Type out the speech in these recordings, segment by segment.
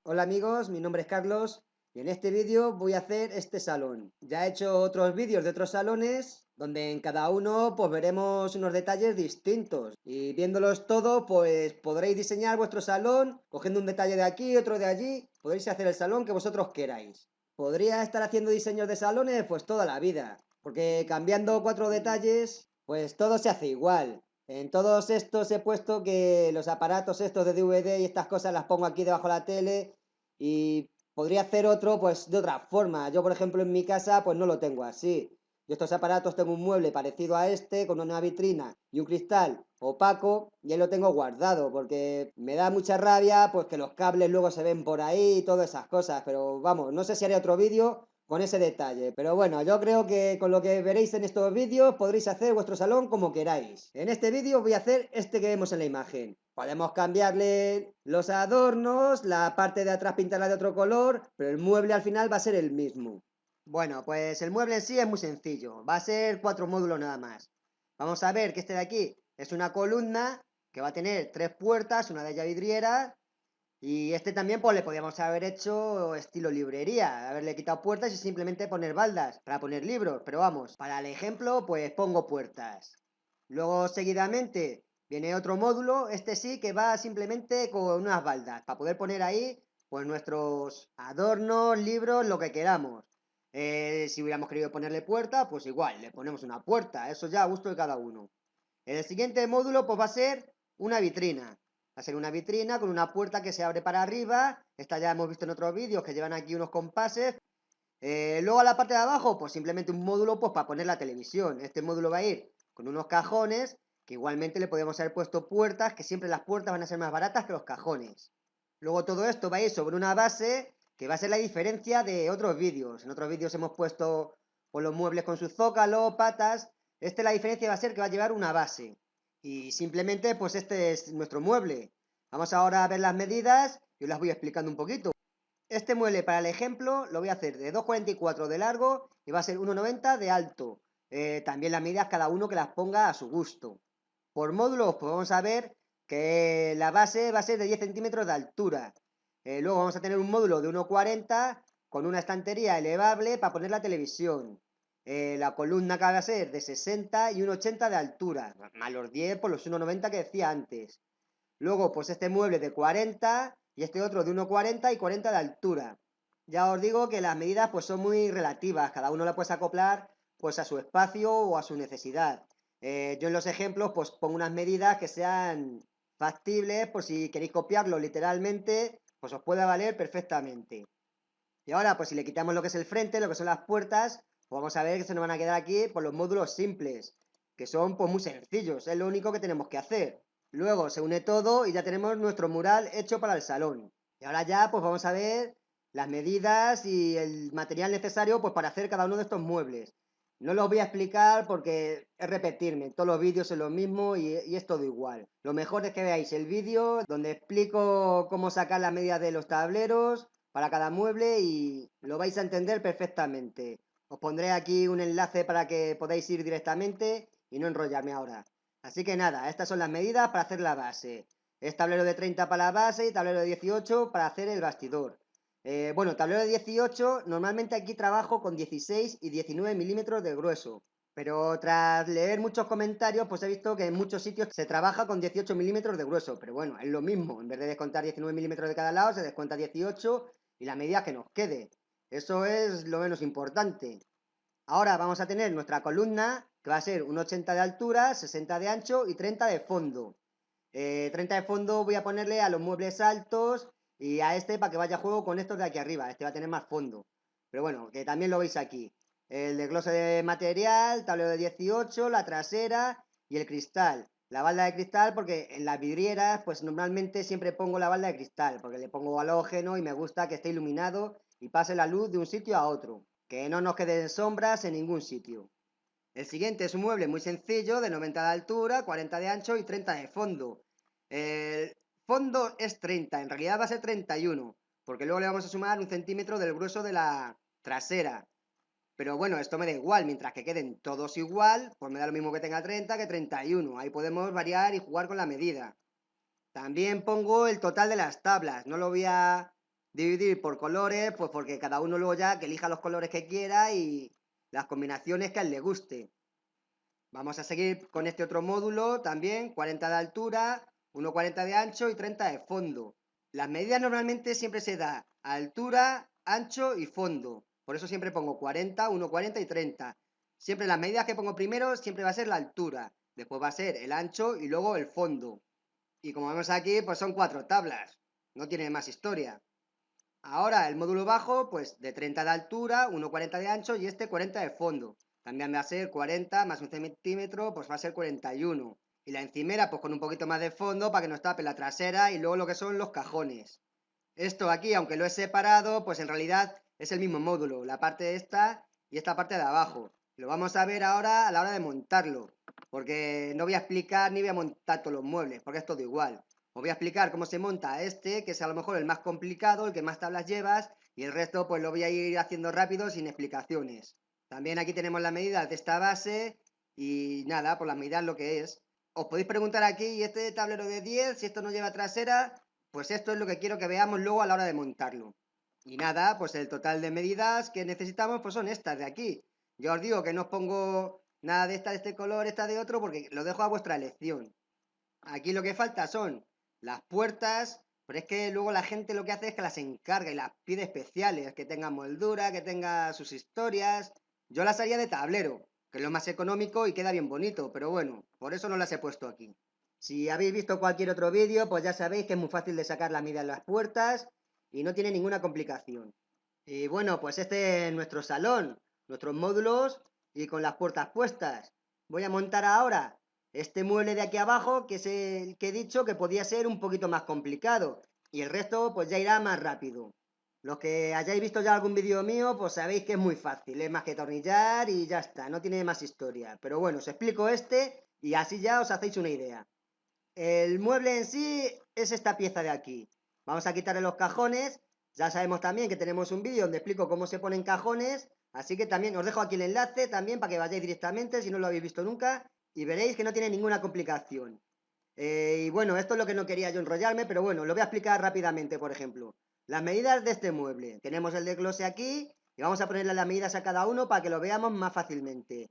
Hola amigos, mi nombre es Carlos y en este vídeo voy a hacer este salón. Ya he hecho otros vídeos de otros salones donde en cada uno pues veremos unos detalles distintos y viéndolos todos pues podréis diseñar vuestro salón cogiendo un detalle de aquí, otro de allí, podréis hacer el salón que vosotros queráis. Podría estar haciendo diseños de salones pues toda la vida, porque cambiando 4 detalles pues todo se hace igual. En todos estos he puesto que los aparatos estos de DVD y estas cosas las pongo aquí debajo de la tele y podría hacer otro pues de otra forma. Yo, por ejemplo, en mi casa pues no lo tengo así. Yo estos aparatos tengo un mueble parecido a este con una vitrina y un cristal opaco y ahí lo tengo guardado porque me da mucha rabia pues que los cables luego se ven por ahí y todas esas cosas. Pero vamos, no sé si haré otro vídeo con ese detalle. Pero bueno, yo creo que con lo que veréis en estos vídeos podréis hacer vuestro salón como queráis. En este vídeo voy a hacer este que vemos en la imagen. Podemos cambiarle los adornos, la parte de atrás pintarla de otro color, pero el mueble al final va a ser el mismo. Bueno, pues el mueble en sí es muy sencillo. Va a ser 4 módulos nada más. Vamos a ver que este de aquí es una columna que va a tener 3 puertas, una de ellas vidriera. Y este también pues le podríamos haber hecho estilo librería, haberle quitado puertas y simplemente poner baldas para poner libros, pero vamos, para el ejemplo pues pongo puertas. Luego seguidamente viene otro módulo, este sí que va simplemente con unas baldas, para poder poner ahí pues nuestros adornos, libros, lo que queramos. Si hubiéramos querido ponerle puerta, pues igual, le ponemos una puerta, eso ya a gusto de cada uno. El siguiente módulo pues va a ser una vitrina. Va a ser una vitrina con una puerta que se abre para arriba. Esta ya hemos visto en otros vídeos que llevan aquí unos compases. Luego a la parte de abajo, pues simplemente un módulo pues para poner la televisión. Este módulo va a ir con unos cajones, que igualmente le podemos haber puesto puertas, que siempre las puertas van a ser más baratas que los cajones. Luego todo esto va a ir sobre una base, que va a ser la diferencia de otros vídeos. En otros vídeos hemos puesto pues, los muebles con su zócalo, patas. La diferencia va a ser que va a llevar una base. Y simplemente, pues este es nuestro mueble. Vamos ahora a ver las medidas y os las voy explicando un poquito. Este mueble para el ejemplo lo voy a hacer de 2,44 de largo y va a ser 1,90 de alto. También las medidas cada uno que las ponga a su gusto. Por módulos, pues vamos a ver que la base va a ser de 10 centímetros de altura. Luego vamos a tener un módulo de 1,40 con una estantería elevable para poner la televisión. La columna que va a ser de 60 y 1,80 de altura, más los 10 por los 1,90 que decía antes. Luego, pues este mueble de 40 y este otro de 1,40 y 40 de altura. Ya os digo que las medidas pues son muy relativas, cada uno la puedes acoplar pues a su espacio o a su necesidad. Yo en los ejemplos pues pongo unas medidas que sean factibles por si queréis copiarlo literalmente, pues os pueda valer perfectamente. Y ahora pues si le quitamos lo que es el frente, lo que son las puertas, pues vamos a ver que se nos van a quedar aquí por los módulos simples, que son pues muy sencillos, es lo único que tenemos que hacer. Luego se une todo y ya tenemos nuestro mural hecho para el salón. Y ahora ya pues vamos a ver las medidas y el material necesario pues para hacer cada uno de estos muebles. No los voy a explicar porque es repetirme, todos los vídeos es lo mismo y es todo igual. Lo mejor es que veáis el vídeo donde explico cómo sacar las medidas de los tableros para cada mueble y lo vais a entender perfectamente. Os pondré aquí un enlace para que podáis ir directamente y no enrollarme ahora. Así que nada, estas son las medidas para hacer la base. Es tablero de 30 para la base y tablero de 18 para hacer el bastidor. Bueno, tablero de 18, normalmente aquí trabajo con 16 y 19 milímetros de grueso. Pero tras leer muchos comentarios, pues he visto que en muchos sitios se trabaja con 18 milímetros de grueso. Pero bueno, es lo mismo. En vez de descontar 19 milímetros de cada lado, se descuenta 18 y la medida que nos quede. Eso es lo menos importante. Ahora vamos a tener nuestra columna, que va a ser un 80 de altura, 60 de ancho y 30 de fondo. 30 de fondo voy a ponerle a los muebles altos y a este para que vaya a juego con estos de aquí arriba. Este va a tener más fondo. Pero bueno, que también lo veis aquí. El desglose de material, tablero de 18, la trasera y el cristal. La balda de cristal porque en las vidrieras pues normalmente siempre pongo la balda de cristal porque le pongo halógeno y me gusta que esté iluminado y pase la luz de un sitio a otro. Que no nos queden sombras en ningún sitio. El siguiente es un mueble muy sencillo de 90 de altura, 40 de ancho y 30 de fondo. El fondo es 30, en realidad va a ser 31, porque luego le vamos a sumar un centímetro del grueso de la trasera. Pero bueno, esto me da igual, mientras que queden todos igual, pues me da lo mismo que tenga 30 que 31. Ahí podemos variar y jugar con la medida. También pongo el total de las tablas, no lo voy a dividir por colores, pues porque cada uno luego ya que elija los colores que quiera y las combinaciones que a él le guste. Vamos a seguir con este otro módulo también, 40 de altura, 1,40 de ancho y 30 de fondo. Las medidas normalmente siempre se da altura, ancho y fondo. Por eso siempre pongo 40, 1,40 y 30. Siempre las medidas que pongo primero siempre va a ser la altura, después va a ser el ancho y luego el fondo. Y como vemos aquí, pues son 4 tablas. No tiene más historia. Ahora el módulo bajo, pues de 30 de altura, 1,40 de ancho y este 40 de fondo. También va a ser 40 más un centímetro, pues va a ser 41. Y la encimera, pues con un poquito más de fondo para que nos tape la trasera y luego lo que son los cajones. Esto aquí, aunque lo he separado, pues en realidad es el mismo módulo. La parte esta y esta parte de abajo. Lo vamos a ver ahora a la hora de montarlo. Porque no voy a explicar ni voy a montar todos los muebles, porque es todo igual. Os voy a explicar cómo se monta este, que es a lo mejor el más complicado, el que más tablas llevas, y el resto pues lo voy a ir haciendo rápido sin explicaciones. También aquí tenemos las medidas de esta base y nada, pues las medidas lo que es. Os podéis preguntar aquí, ¿y este tablero de 10, si esto no lleva trasera? Pues esto es lo que quiero que veamos luego a la hora de montarlo. Y nada, pues el total de medidas que necesitamos pues son estas de aquí. Yo os digo que no os pongo nada de esta de este color, esta de otro, porque lo dejo a vuestra elección. Aquí lo que falta son las puertas, pero es que luego la gente lo que hace es que las encarga y las pide especiales, que tengan moldura, que tenga sus historias. Yo las haría de tablero, que es lo más económico y queda bien bonito, pero bueno, por eso no las he puesto aquí. Si habéis visto cualquier otro vídeo, pues ya sabéis que es muy fácil de sacar la medida de las puertas y no tiene ninguna complicación. Y bueno, pues este es nuestro salón, nuestros módulos y con las puertas puestas. Voy a montar ahora este mueble de aquí abajo, que es el que he dicho que podía ser un poquito más complicado. Y el resto pues ya irá más rápido. Los que hayáis visto ya algún vídeo mío, pues sabéis que es muy fácil, es más que tornillar y ya está, no tiene más historia. Pero bueno, os explico este y así ya os hacéis una idea. El mueble en sí es esta pieza de aquí. Vamos a quitarle los cajones. Ya sabemos también que tenemos un vídeo donde explico cómo se ponen cajones. Así que también os dejo aquí el enlace también para que vayáis directamente si no lo habéis visto nunca. Y veréis que no tiene ninguna complicación. Y bueno, esto es lo que no quería yo enrollarme, pero bueno, lo voy a explicar rápidamente, por ejemplo. Las medidas de este mueble. Tenemos el desglose aquí y vamos a ponerle las medidas a cada uno para que lo veamos más fácilmente.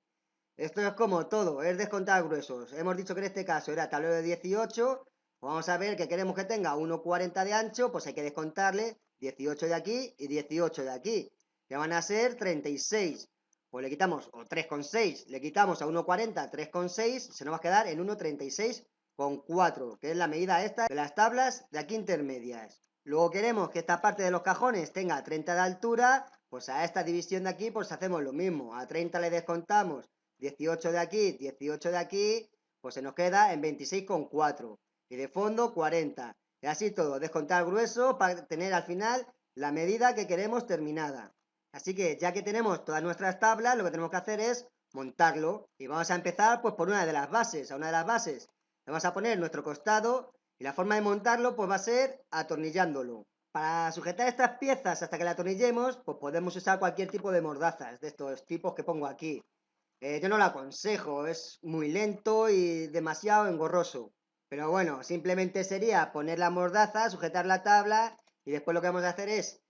Esto es como todo, es descontar gruesos. Hemos dicho que en este caso era tablero de 18. Vamos a ver que queremos que tenga 1,40 de ancho, pues hay que descontarle 18 de aquí y 18 de aquí, que van a ser 36. Pues le quitamos, o 3,6, le quitamos a 1,40, 3,6, se nos va a quedar en 1,36,4, que es la medida esta de las tablas de aquí intermedias. Luego queremos que esta parte de los cajones tenga 30 de altura, pues a esta división de aquí pues hacemos lo mismo. A 30 le descontamos 18 de aquí, 18 de aquí, pues se nos queda en 26,4. Y de fondo 40. Y así todo, descontar grueso para tener al final la medida que queremos terminada. Así que ya que tenemos todas nuestras tablas, lo que tenemos que hacer es montarlo. Y vamos a empezar pues por una de las bases. A una de las bases le vamos a poner nuestro costado y la forma de montarlo pues va a ser atornillándolo. Para sujetar estas piezas hasta que la atornillemos, pues podemos usar cualquier tipo de mordazas, de estos tipos que pongo aquí. Yo no lo aconsejo, es muy lento y demasiado engorroso. Pero bueno, simplemente sería poner la mordaza, sujetar la tabla y después lo que vamos a hacer es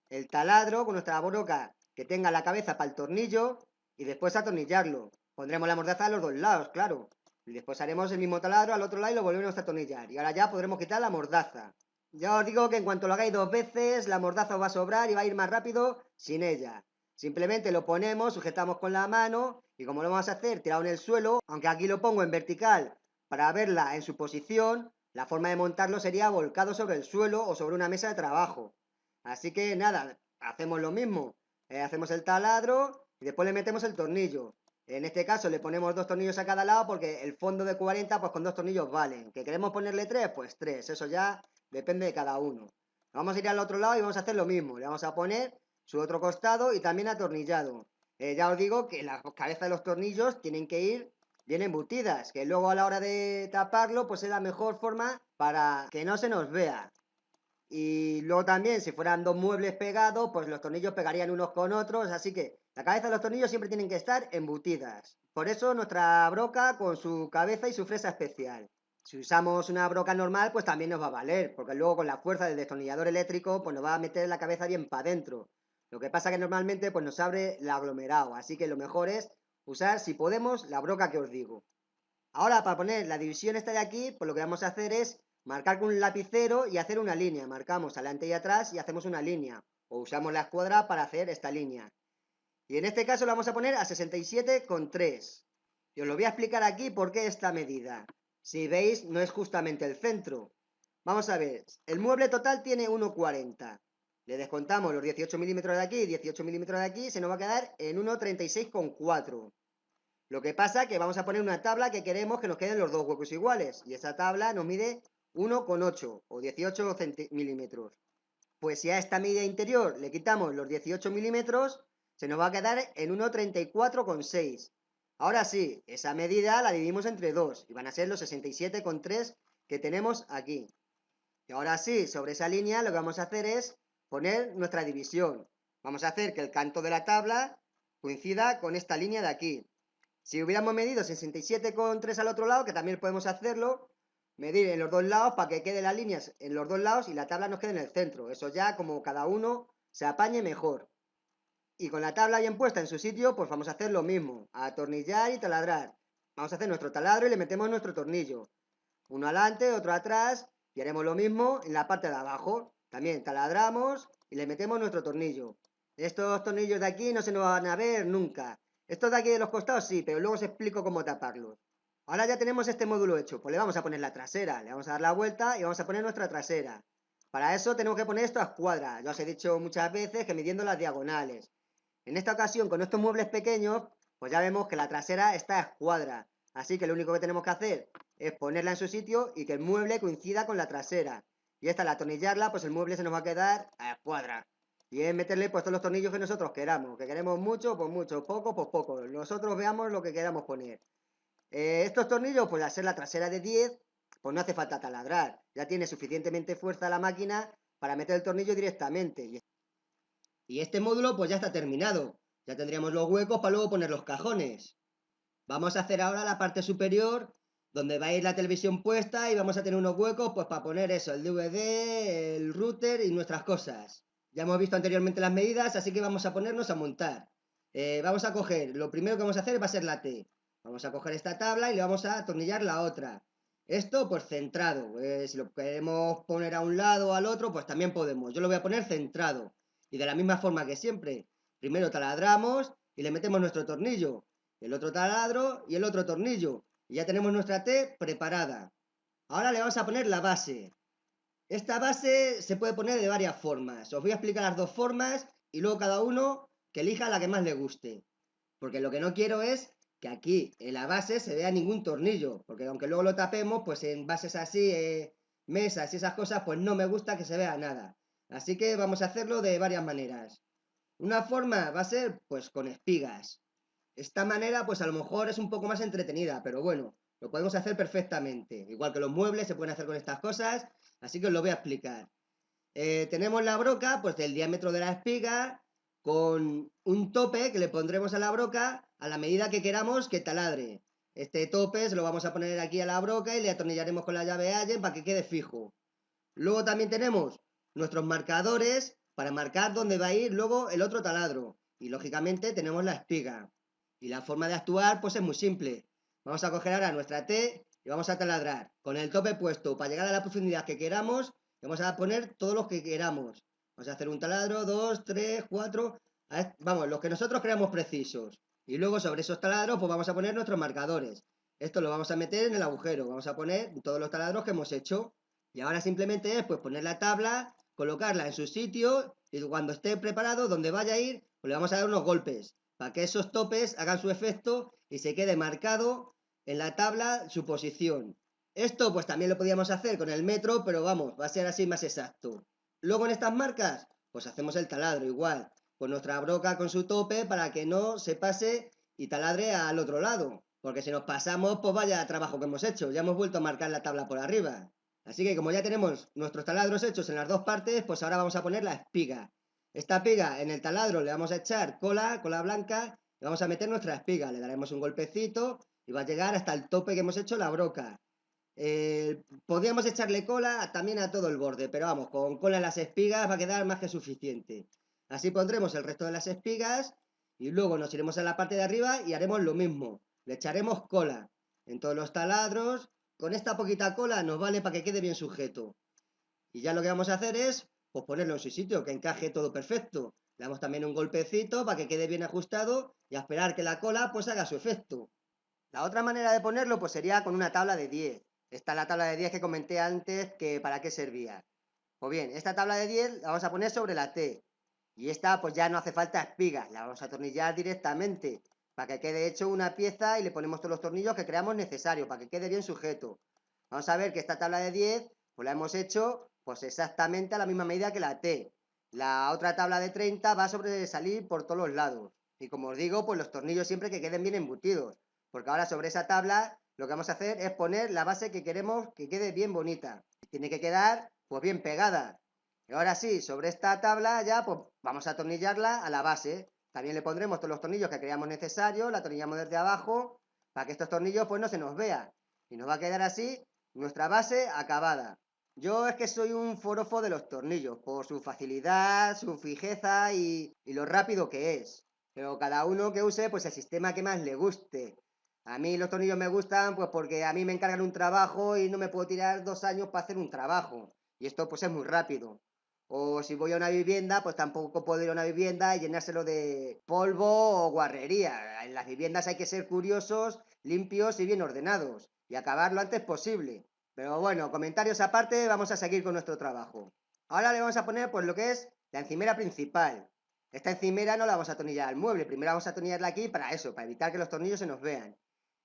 el taladro con nuestra broca que tenga la cabeza para el tornillo y después atornillarlo. Pondremos la mordaza a los dos lados, claro. Y después haremos el mismo taladro al otro lado y lo volvemos a atornillar. Y ahora ya podremos quitar la mordaza. Ya os digo que en cuanto lo hagáis 2 veces, la mordaza os va a sobrar y va a ir más rápido sin ella. Simplemente lo ponemos, sujetamos con la mano y como lo vamos a hacer tirado en el suelo, aunque aquí lo pongo en vertical para verla en su posición, la forma de montarlo sería volcado sobre el suelo o sobre una mesa de trabajo. Así que nada, hacemos lo mismo. Hacemos el taladro y después le metemos el tornillo. En este caso le ponemos 2 tornillos a cada lado porque el fondo de 40 pues con 2 tornillos valen. ¿Que queremos ponerle 3? Pues 3. Eso ya depende de cada uno. Vamos a ir al otro lado y vamos a hacer lo mismo. Le vamos a poner su otro costado y también atornillado. Ya os digo que las cabezas de los tornillos tienen que ir bien embutidas, que luego a la hora de taparlo pues es la mejor forma para que no se nos vea. Y luego también si fueran 2 muebles pegados pues los tornillos pegarían unos con otros, así que La cabeza de los tornillos siempre tienen que estar embutidas. Por eso nuestra broca con su cabeza y su fresa especial. Si usamos una broca normal, pues también nos va a valer, porque luego con la fuerza del destornillador eléctrico, pues nos va a meter la cabeza bien para adentro. Lo que pasa que normalmente pues nos abre el aglomerado, así que lo mejor es usar, si podemos, la broca que os digo. Ahora, para poner la división esta de aquí, pues lo que vamos a hacer es marcar con un lapicero y hacer una línea. Marcamos adelante y atrás y hacemos una línea. O usamos la escuadra para hacer esta línea. Y en este caso lo vamos a poner a 67,3. Y os lo voy a explicar aquí por qué esta medida. Si veis, no es justamente el centro. Vamos a ver, el mueble total tiene 1,40. Le descontamos los 18 milímetros de aquí y 18 milímetros de aquí, se nos va a quedar en 1,36,4. Lo que pasa es que vamos a poner una tabla que queremos que nos queden los dos huecos iguales. Y esa tabla nos mide 1,8 o 18 milímetros. Pues si a esta medida interior le quitamos los 18 milímetros, se nos va a quedar en 1,34,6. Ahora sí, esa medida la dividimos entre 2 y van a ser los 67,3 que tenemos aquí. Y ahora sí, sobre esa línea lo que vamos a hacer es poner nuestra división. Vamos a hacer que el canto de la tabla coincida con esta línea de aquí. Si hubiéramos medido 67,3 al otro lado, que también podemos hacerlo, medir en los dos lados para que quede las líneas en los dos lados y la tabla nos quede en el centro. Eso ya como cada uno se apañe mejor. Y con la tabla bien puesta en su sitio, pues vamos a hacer lo mismo, atornillar y taladrar. Vamos a hacer nuestro taladro y le metemos nuestro tornillo. Uno adelante, otro atrás, y haremos lo mismo en la parte de abajo. También taladramos y le metemos nuestro tornillo. Estos tornillos de aquí no se nos van a ver nunca. Estos de aquí de los costados sí, pero luego os explico cómo taparlos. Ahora ya tenemos este módulo hecho, pues le vamos a poner la trasera, le vamos a dar la vuelta y vamos a poner nuestra trasera. Para eso tenemos que poner esto a escuadra. Ya os he dicho muchas veces que midiendo las diagonales. En esta ocasión, con estos muebles pequeños, pues ya vemos que la trasera está a escuadra. Así que lo único que tenemos que hacer es ponerla en su sitio y que el mueble coincida con la trasera. Y esta al atornillarla, pues el mueble se nos va a quedar a escuadra. Y es meterle pues todos los tornillos que nosotros queramos. Que queremos mucho, pues mucho, poco, pues poco. Nosotros veamos lo que queramos poner. Estos tornillos, pues al ser la trasera de 10, pues no hace falta taladrar. Ya tiene suficientemente fuerza la máquina para meter el tornillo directamente. Y este módulo pues ya está terminado. Ya tendríamos los huecos para luego poner los cajones. Vamos a hacer ahora la parte superior, donde va a ir la televisión puesta y vamos a tener unos huecos pues para poner eso, el DVD, el router y nuestras cosas. Ya hemos visto anteriormente las medidas, así que vamos a ponernos a montar. Vamos a coger, lo primero que vamos a hacer va a ser la T. Vamos a coger esta tabla y le vamos a atornillar la otra. Esto pues centrado. Si lo queremos poner a un lado o al otro, pues también podemos. Yo lo voy a poner centrado. Y de la misma forma que siempre. Primero taladramos y le metemos nuestro tornillo. El otro taladro y el otro tornillo. Y ya tenemos nuestra T preparada. Ahora le vamos a poner la base. Esta base se puede poner de varias formas. Os voy a explicar las dos formas y luego cada uno que elija la que más le guste. Porque lo que no quiero es que aquí en la base se vea ningún tornillo. Porque aunque luego lo tapemos, pues en bases así, mesas y esas cosas, pues no me gusta que se vea nada. Así que vamos a hacerlo de varias maneras. Una forma va a ser pues con espigas. Esta manera pues a lo mejor es un poco más entretenida, pero bueno, lo podemos hacer perfectamente. Igual que los muebles se pueden hacer con estas cosas, así que os lo voy a explicar. Tenemos la broca pues del diámetro de la espiga con un tope que le pondremos a la broca a la medida que queramos que taladre. Este tope se lo vamos a poner aquí a la broca y le atornillaremos con la llave Allen para que quede fijo. Luego también tenemos nuestros marcadores para marcar dónde va a ir luego el otro taladro. Y lógicamente tenemos la espiga. Y la forma de actuar pues es muy simple. Vamos a coger ahora nuestra T y vamos a taladrar con el tope puesto para llegar a la profundidad que queramos. Vamos a poner todos los que queramos. Vamos a hacer un taladro, 2, 3, 4, vamos, los que nosotros creamos precisos. Y luego sobre esos taladros pues vamos a poner nuestros marcadores. Esto lo vamos a meter en el agujero. Vamos a poner todos los taladros que hemos hecho. Y ahora simplemente es pues poner la tabla, colocarla en su sitio y cuando esté preparado, donde vaya a ir, pues le vamos a dar unos golpes para que esos topes hagan su efecto y se quede marcado en la tabla su posición. Esto pues también lo podíamos hacer con el metro, pero vamos, va a ser así más exacto. Luego en estas marcas, pues hacemos el taladro igual, con nuestra broca con su tope para que no se pase y taladre al otro lado. Porque si nos pasamos, pues vaya trabajo que hemos hecho, ya hemos vuelto a marcar la tabla por arriba. Así que como ya tenemos nuestros taladros hechos en las dos partes, pues ahora vamos a poner la espiga. Esta espiga en el taladro le vamos a echar cola blanca, y vamos a meter nuestra espiga, le daremos un golpecito y va a llegar hasta el tope que hemos hecho la broca. Podríamos echarle cola también a todo el borde, pero vamos, con cola en las espigas va a quedar más que suficiente. Así pondremos el resto de las espigas y luego nos iremos a la parte de arriba y haremos lo mismo. Le echaremos cola en todos los taladros. Con esta poquita cola nos vale para que quede bien sujeto. Y ya lo que vamos a hacer es pues ponerlo en su sitio, que encaje todo perfecto. Le damos también un golpecito para que quede bien ajustado y a esperar que la cola pues haga su efecto. La otra manera de ponerlo pues sería con una tabla de 10. Esta es la tabla de 10 que comenté antes que para qué servía. Pues bien, esta tabla de 10 la vamos a poner sobre la T. Y esta pues ya no hace falta espigas, la vamos a atornillar directamente para que quede hecho una pieza y le ponemos todos los tornillos que creamos necesarios para que quede bien sujeto. Vamos a ver que esta tabla de 10 pues la hemos hecho pues exactamente a la misma medida que la T. La otra tabla de 30 va a sobresalir por todos los lados. Y como os digo, pues los tornillos siempre que queden bien embutidos. Porque ahora sobre esa tabla lo que vamos a hacer es poner la base que queremos que quede bien bonita. Tiene que quedar pues bien pegada. Y ahora sí, sobre esta tabla ya pues vamos a atornillarla a la base. También le pondremos todos los tornillos que creamos necesarios, la atornillamos desde abajo para que estos tornillos pues no se nos vean. Y nos va a quedar así nuestra base acabada. Yo es que soy un forofo de los tornillos, por su facilidad, su fijeza y lo rápido que es. Pero cada uno que use pues el sistema que más le guste. A mí los tornillos me gustan pues porque a mí me encargan un trabajo y no me puedo tirar 2 años para hacer un trabajo. Y esto pues es muy rápido. O si voy a una vivienda, pues tampoco puedo ir a una vivienda y llenárselo de polvo o guarrería. En las viviendas hay que ser curiosos, limpios y bien ordenados. Y acabar lo antes posible. Pero bueno, comentarios aparte, vamos a seguir con nuestro trabajo. Ahora le vamos a poner pues lo que es la encimera principal. Esta encimera no la vamos a atornillar al mueble, primero vamos a atornillarla aquí para eso, para evitar que los tornillos se nos vean.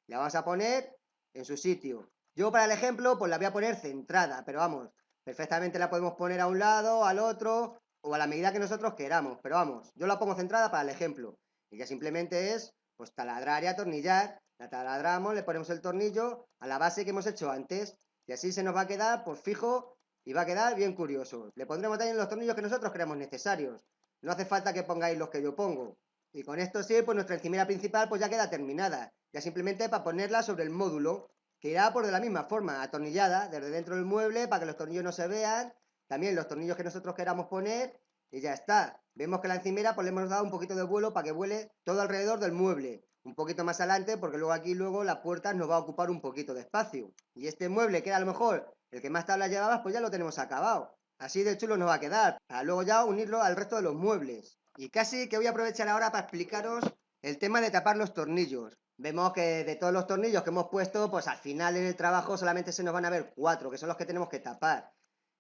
La vamos a poner en su sitio. Yo para el ejemplo pues la voy a poner centrada, pero vamos, perfectamente la podemos poner a un lado, al otro o a la medida que nosotros queramos. Pero vamos, yo la pongo centrada para el ejemplo. Y ya simplemente es pues taladrar y atornillar. La taladramos, le ponemos el tornillo a la base que hemos hecho antes. Y así se nos va a quedar pues fijo y va a quedar bien curioso. Le pondremos también los tornillos que nosotros creamos necesarios. No hace falta que pongáis los que yo pongo. Y con esto sí, pues nuestra encimera principal pues ya queda terminada. Ya simplemente para ponerla sobre el módulo, que irá por de la misma forma, atornillada desde dentro del mueble para que los tornillos no se vean, también los tornillos que nosotros queramos poner y ya está. Vemos que la encimera pues le hemos dado un poquito de vuelo para que vuele todo alrededor del mueble. Un poquito más adelante porque luego aquí la puerta nos va a ocupar un poquito de espacio. Y este mueble que era a lo mejor el que más tablas llevaba pues ya lo tenemos acabado. Así de chulo nos va a quedar, para luego ya unirlo al resto de los muebles. Y casi que voy a aprovechar ahora para explicaros el tema de tapar los tornillos. Vemos que de todos los tornillos que hemos puesto, pues al final en el trabajo solamente se nos van a ver 4, que son los que tenemos que tapar.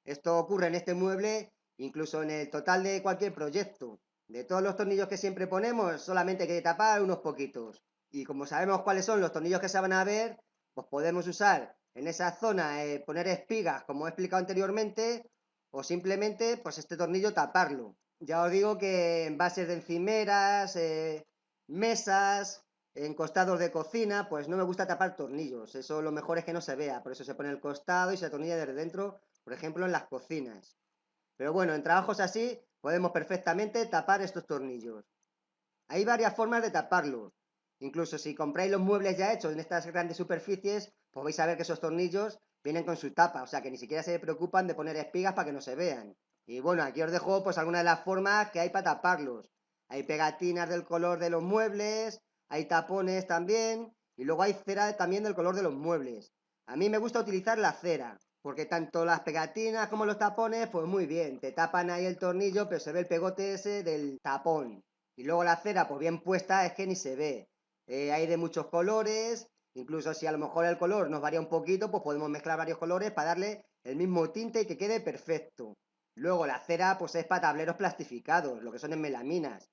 Esto ocurre en este mueble, incluso en el total de cualquier proyecto. De todos los tornillos que siempre ponemos, solamente hay que tapar unos poquitos. Y como sabemos cuáles son los tornillos que se van a ver, pues podemos usar en esa zona, poner espigas, como he explicado anteriormente, o simplemente, pues este tornillo taparlo. Ya os digo que en bases de encimeras, mesas, en costados de cocina, pues no me gusta tapar tornillos. Eso lo mejor es que no se vea. Por eso se pone el costado y se atornilla desde dentro, por ejemplo, en las cocinas. Pero bueno, en trabajos así podemos perfectamente tapar estos tornillos. Hay varias formas de taparlos. Incluso si compráis los muebles ya hechos en estas grandes superficies, pues vais a ver que esos tornillos vienen con su tapa. O sea que ni siquiera se preocupan de poner espigas para que no se vean. Y bueno, aquí os dejo pues algunas de las formas que hay para taparlos. Hay pegatinas del color de los muebles, hay tapones también, y luego hay cera también del color de los muebles. A mí me gusta utilizar la cera, porque tanto las pegatinas como los tapones, pues muy bien, te tapan ahí el tornillo, pero se ve el pegote ese del tapón. Y luego la cera, pues bien puesta, es que ni se ve. Hay de muchos colores, incluso si a lo mejor el color nos varía un poquito, pues podemos mezclar varios colores para darle el mismo tinte y que quede perfecto. Luego la cera, pues es para tableros plastificados, lo que son en melaminas.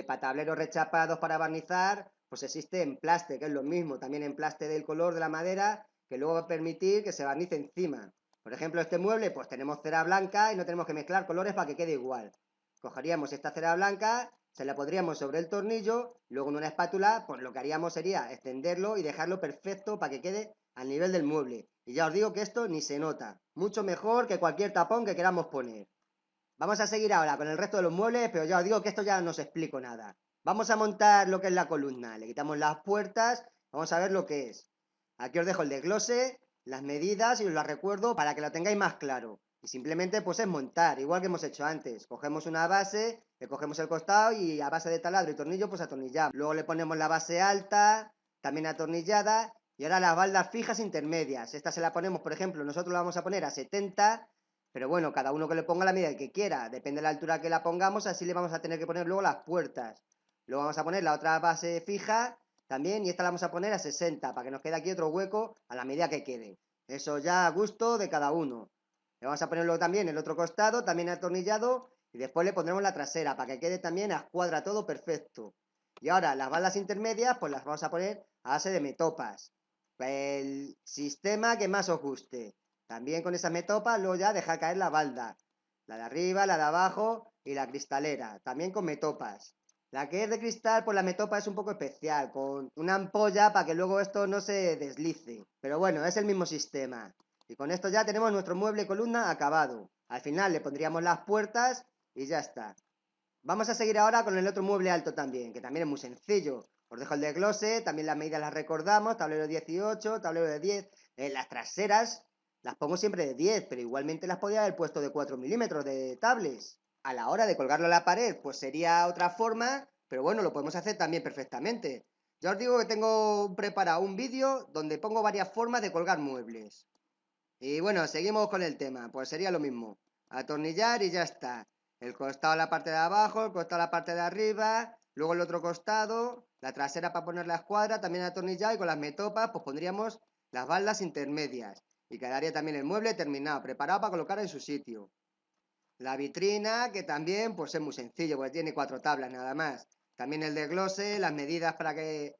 Para tableros rechapados para barnizar, pues existe emplaste, que es lo mismo, también emplaste del color de la madera, que luego va a permitir que se barnice encima. Por ejemplo, este mueble, pues tenemos cera blanca y no tenemos que mezclar colores para que quede igual. Cogeríamos esta cera blanca, se la pondríamos sobre el tornillo, luego en una espátula, pues lo que haríamos sería extenderlo y dejarlo perfecto para que quede al nivel del mueble. Y ya os digo que esto ni se nota, mucho mejor que cualquier tapón que queramos poner. Vamos a seguir ahora con el resto de los muebles, pero ya os digo que esto ya no os explico nada. Vamos a montar lo que es la columna. Le quitamos las puertas, vamos a ver lo que es. Aquí os dejo el desglose, las medidas y os las recuerdo para que lo tengáis más claro. Y simplemente pues es montar, igual que hemos hecho antes. Cogemos una base, le cogemos el costado y a base de taladro y tornillo pues atornillamos. Luego le ponemos la base alta, también atornillada. Y ahora las baldas fijas intermedias. Esta se la ponemos, por ejemplo, nosotros la vamos a poner a 70, pero bueno, cada uno que le ponga la medida que quiera. Depende de la altura que la pongamos, así le vamos a tener que poner luego las puertas. Luego vamos a poner la otra base fija también y esta la vamos a poner a 60 para que nos quede aquí otro hueco a la medida que quede. Eso ya a gusto de cada uno. Le vamos a ponerlo también el otro costado, también atornillado, y después le pondremos la trasera para que quede también a escuadra todo perfecto. Y ahora las balas intermedias pues las vamos a poner a base de metopas. El sistema que más os guste. También con esas metopas luego ya dejar caer la balda. La de arriba, la de abajo y la cristalera. También con metopas. La que es de cristal, pues la metopa es un poco especial, con una ampolla para que luego esto no se deslice. Pero bueno, es el mismo sistema. Y con esto ya tenemos nuestro mueble columna acabado. Al final le pondríamos las puertas y ya está. Vamos a seguir ahora con el otro mueble alto también, que también es muy sencillo. Os dejo el desglose, también las medidas las recordamos, tablero 18, tablero de 10. Las traseras las pongo siempre de 10, pero igualmente las podía haber puesto de 4 milímetros de tables. A la hora de colgarlo a la pared, pues sería otra forma, pero bueno, lo podemos hacer también perfectamente. Ya os digo que tengo preparado un vídeo donde pongo varias formas de colgar muebles. Y bueno, seguimos con el tema, pues sería lo mismo. Atornillar y ya está. El costado a la parte de abajo, el costado a la parte de arriba, luego el otro costado, la trasera para poner la escuadra, también atornillar y con las metopas pues pondríamos las baldas intermedias. Y quedaría también el mueble terminado, preparado para colocar en su sitio. La vitrina, que también pues es muy sencillo, porque tiene 4 tablas nada más. También el desglose, las medidas para que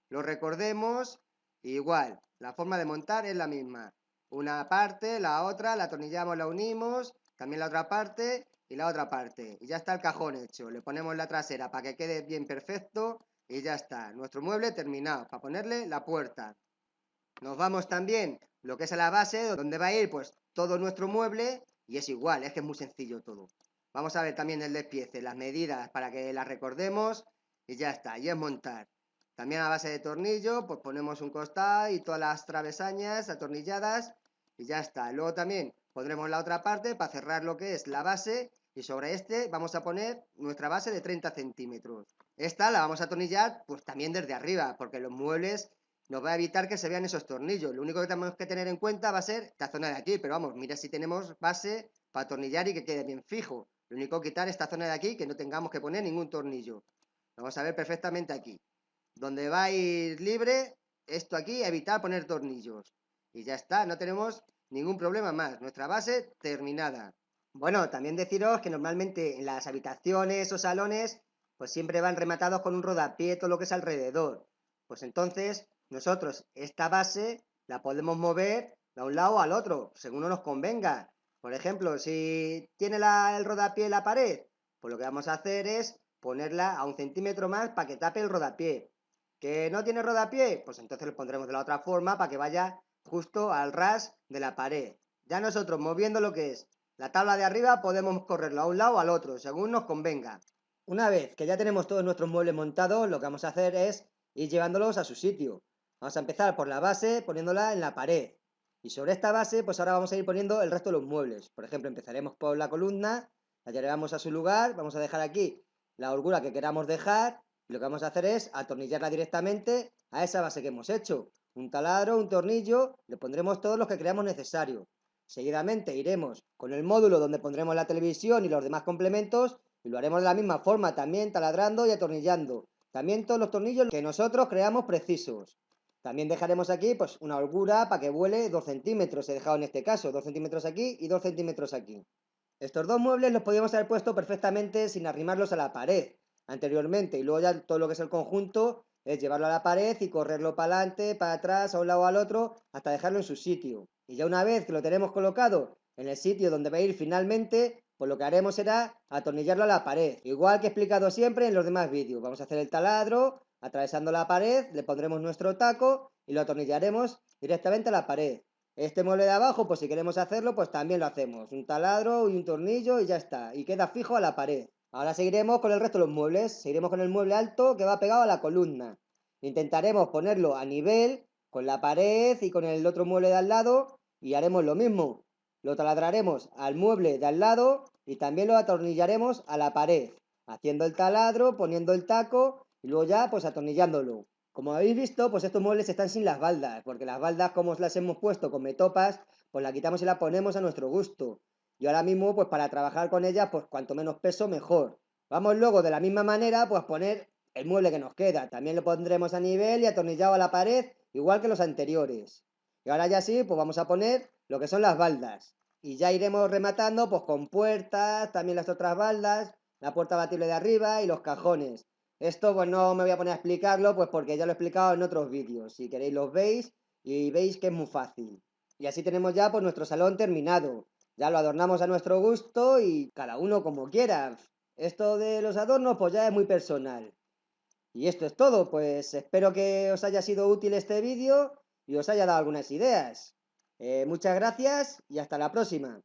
lo recordemos. Igual, la forma de montar es la misma. Una parte, la otra, la atornillamos, la unimos, también la otra parte y la otra parte. Y ya está el cajón hecho. Le ponemos la trasera para que quede bien perfecto y ya está. Nuestro mueble terminado, para ponerle la puerta. Nos vamos también lo que es a la base, donde va a ir pues todo nuestro mueble y es igual, es que es muy sencillo todo. Vamos a ver también el despiece, las medidas para que las recordemos y ya está, y es montar. También a base de tornillo, pues ponemos un costado y todas las travesañas atornilladas y ya está. Luego también pondremos la otra parte para cerrar lo que es la base y sobre este vamos a poner nuestra base de 30 centímetros. Esta la vamos a atornillar pues también desde arriba, porque los muebles nos va a evitar que se vean esos tornillos. Lo único que tenemos que tener en cuenta va a ser esta zona de aquí, pero vamos, mira si tenemos base para atornillar y que quede bien fijo. Lo único que quitar esta zona de aquí, que no tengamos que poner ningún tornillo. Lo vamos a ver perfectamente aquí. Donde va a ir libre, esto aquí, evitar poner tornillos. Y ya está, no tenemos ningún problema más. Nuestra base terminada. Bueno, también deciros que normalmente en las habitaciones o salones, pues siempre van rematados con un rodapié todo lo que es alrededor. Pues entonces, nosotros esta base la podemos mover de un lado al otro, según nos convenga. Por ejemplo, si tiene el rodapié en la pared, pues lo que vamos a hacer es ponerla a 1 centímetro más para que tape el rodapié. ¿Que no tiene rodapié? Pues entonces lo pondremos de la otra forma para que vaya justo al ras de la pared. Ya nosotros moviendo lo que es la tabla de arriba podemos correrlo a un lado o al otro, según nos convenga. Una vez que ya tenemos todos nuestros muebles montados, lo que vamos a hacer es ir llevándolos a su sitio. Vamos a empezar por la base poniéndola en la pared. Y sobre esta base, pues ahora vamos a ir poniendo el resto de los muebles. Por ejemplo, empezaremos por la columna, la llevamos a su lugar, vamos a dejar aquí la holgura que queramos dejar. Y lo que vamos a hacer es atornillarla directamente a esa base que hemos hecho. Un taladro, un tornillo, le pondremos todos los que creamos necesario. Seguidamente iremos con el módulo donde pondremos la televisión y los demás complementos y lo haremos de la misma forma, también taladrando y atornillando. También todos los tornillos que nosotros creamos precisos. También dejaremos aquí pues una holgura para que vuele 2 centímetros, he dejado en este caso, 2 centímetros aquí y 2 centímetros aquí. Estos dos muebles los podíamos haber puesto perfectamente sin arrimarlos a la pared anteriormente y luego ya todo lo que es el conjunto es llevarlo a la pared y correrlo para adelante, para atrás, a un lado o al otro hasta dejarlo en su sitio. Y ya una vez que lo tenemos colocado en el sitio donde va a ir finalmente, pues lo que haremos será atornillarlo a la pared. Igual que he explicado siempre en los demás vídeos. Vamos a hacer el taladro, atravesando la pared, le pondremos nuestro taco y lo atornillaremos directamente a la pared. Este mueble de abajo, pues si queremos hacerlo, pues también lo hacemos. Un taladro y un tornillo y ya está. Y queda fijo a la pared. Ahora seguiremos con el resto de los muebles. Seguiremos con el mueble alto que va pegado a la columna. Intentaremos ponerlo a nivel con la pared y con el otro mueble de al lado y haremos lo mismo. Lo taladraremos al mueble de al lado y también lo atornillaremos a la pared, haciendo el taladro, poniendo el taco y luego ya pues atornillándolo. Como habéis visto, pues estos muebles están sin las baldas, porque las baldas, como os las hemos puesto con metopas, pues las quitamos y las ponemos a nuestro gusto. Y ahora mismo, pues para trabajar con ellas, pues cuanto menos peso, mejor. Vamos luego de la misma manera, pues poner el mueble que nos queda. También lo pondremos a nivel y atornillado a la pared, igual que los anteriores. Y ahora ya sí, pues vamos a poner lo que son las baldas. Y ya iremos rematando, pues con puertas, también las otras baldas, la puerta abatible de arriba y los cajones. Esto pues no me voy a poner a explicarlo, pues porque ya lo he explicado en otros vídeos. Si queréis los veis y veis que es muy fácil. Y así tenemos ya pues nuestro salón terminado. Ya lo adornamos a nuestro gusto y cada uno como quiera. Esto de los adornos pues ya es muy personal. Y esto es todo, pues espero que os haya sido útil este vídeo y os haya dado algunas ideas. Muchas gracias y hasta la próxima.